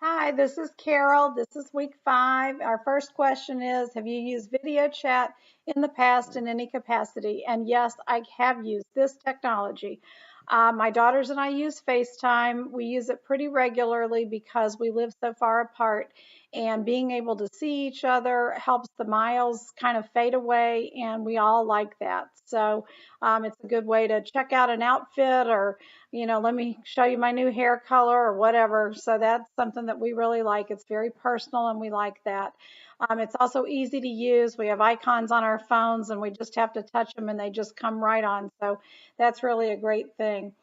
Hi, this is Carol. This is week 5. Our first question is, have you used video chat in the past in any capacity? And yes, I have used this technology. My daughters and I use FaceTime. We use it pretty regularly because we live so far apart, and being able to see each other helps the miles kind of fade away, and we all like that. So it's a good way to check out an outfit or let me show you my new hair color or whatever. So that's something that we really like. It's very personal and we like that. It's also easy to use. We have icons on our phones and we just have to touch them and they just come right on. So that's really a great thing.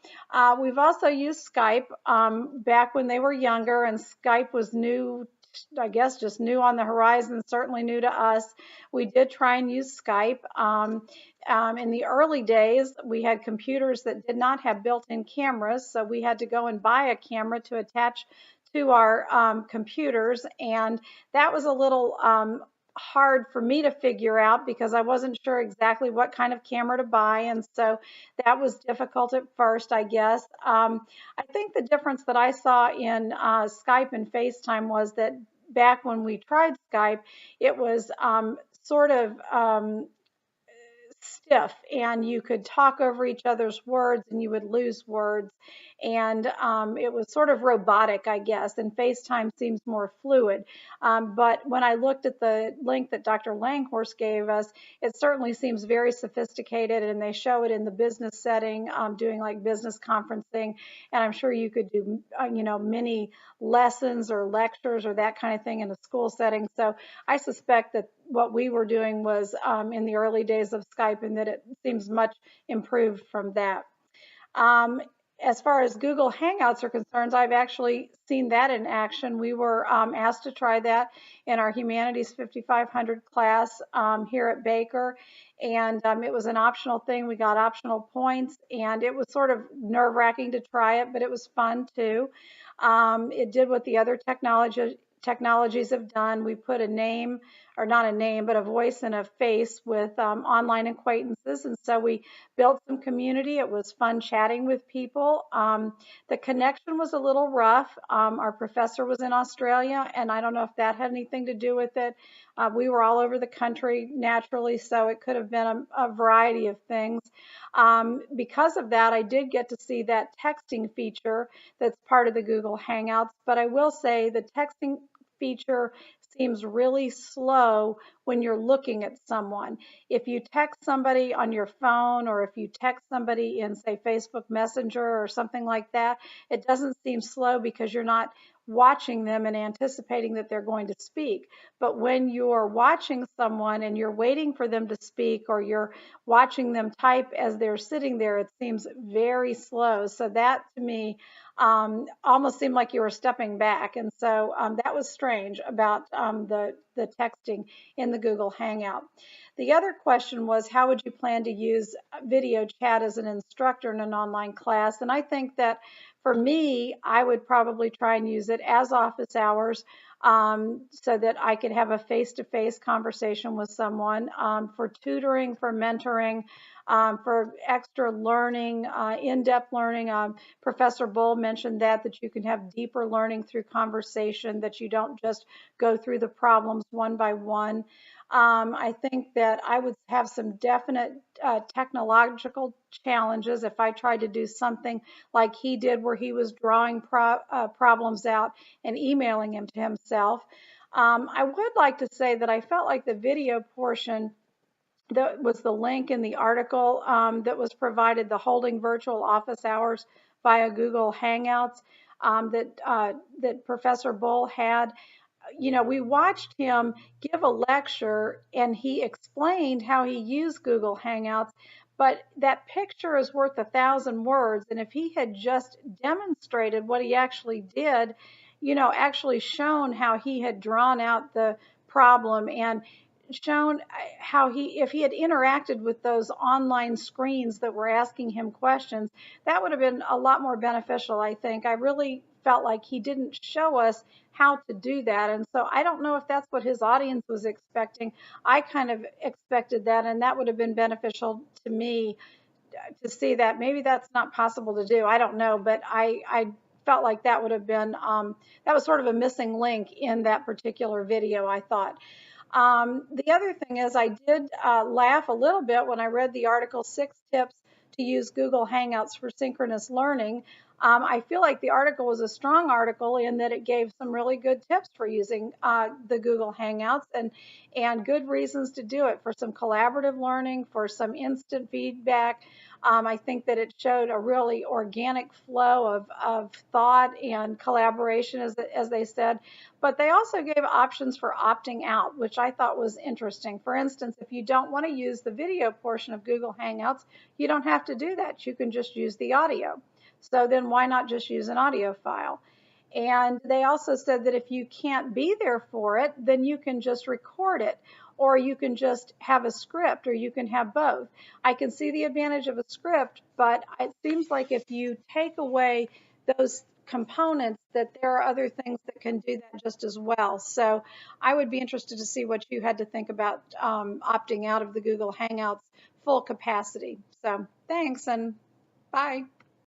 We've also used Skype back when they were younger, and Skype was new. I guess just new on the horizon, certainly new to us. We did try and use Skype. In the early days, we had computers that did not have built-in cameras, so we had to go and buy a camera to attach to our computers, and that was a little hard for me to figure out because I wasn't sure exactly what kind of camera to buy, and so that was difficult at first, I guess. I think the difference that I saw in Skype and FaceTime was that back when we tried Skype, it was sort of stiff, and you could talk over each other's words and you would lose words, and it was sort of robotic, I guess, and FaceTime seems more fluid. But when I looked at the link that Dr. Langhorst gave us, it certainly seems very sophisticated, and they show it in the business setting, doing like business conferencing, and I'm sure you could do many lessons or lectures or that kind of thing in a school setting. So I suspect that what we were doing was in the early days of Skype, and that it seems much improved from that. Um, as far as Google Hangouts are concerned, I've actually seen that in action. We were asked to try that in our Humanities 5500 class here at Baker, and it was an optional thing. We got optional points, and it was sort of nerve-wracking to try it, but it was fun too. It did what the other technologies have done. We put a name, or not a name, but a voice and a face with online acquaintances. And so we built some community. It was fun chatting with people. The connection was a little rough. Our professor was in Australia, and I don't know if that had anything to do with it. We were all over the country naturally, so it could have been a variety of things. Because of that, I did get to see that texting feature that's part of the Google Hangouts, but I will say the texting feature seems really slow when you're looking at someone. If you text somebody on your phone, or if you text somebody in, say, Facebook Messenger or something like that, it doesn't seem slow because you're not watching them and anticipating that they're going to speak. But when you're watching someone and you're waiting for them to speak, or you're watching them type as they're sitting there, it seems very slow. So that to me almost seemed like you were stepping back. And so that was strange about the texting in the Google Hangout. The other question was, how would you plan to use video chat as an instructor in an online class? And I think that for me, I would probably try and use it as office hours, so that I could have a face-to-face conversation with someone, for tutoring, for mentoring, for extra learning, in-depth learning. Professor Bull mentioned that you can have deeper learning through conversation, that you don't just go through the problems one by one. I think that I would have some definite technological challenges if I tried to do something like he did, where he was drawing problems out and emailing them to himself. I would like to say that I felt like the video portion that was the link in the article that was provided, the Holding Virtual Office Hours via Google Hangouts, that Professor Bull had. We watched him give a lecture, and he explained how he used Google Hangouts, but that picture is worth 1,000 words. And if he had just demonstrated what he actually did, actually shown how he had drawn out the problem, and shown how if he had interacted with those online screens that were asking him questions, that would have been a lot more beneficial, I think. I really felt like he didn't show us how to do that. And so I don't know if that's what his audience was expecting. I kind of expected that, and that would have been beneficial to me to see that. Maybe that's not possible to do. I don't know, but I felt like that would have been, that was sort of a missing link in that particular video, I thought. The other thing is I did laugh a little bit when I read the article, 6 Tips to Use Google Hangouts for Synchronous Learning. I feel like the article was a strong article in that it gave some really good tips for using the Google Hangouts and good reasons to do it, for some collaborative learning, for some instant feedback. I think that it showed a really organic flow of thought and collaboration, as they said. But they also gave options for opting out, which I thought was interesting. For instance, if you don't want to use the video portion of Google Hangouts, you don't have to do that. You can just use the audio. So then why not just use an audio file? And they also said that if you can't be there for it, then you can just record it, or you can just have a script, or you can have both. I can see the advantage of a script, but it seems like if you take away those components, that there are other things that can do that just as well. So I would be interested to see what you had to think about opting out of the Google Hangouts full capacity. So thanks and bye.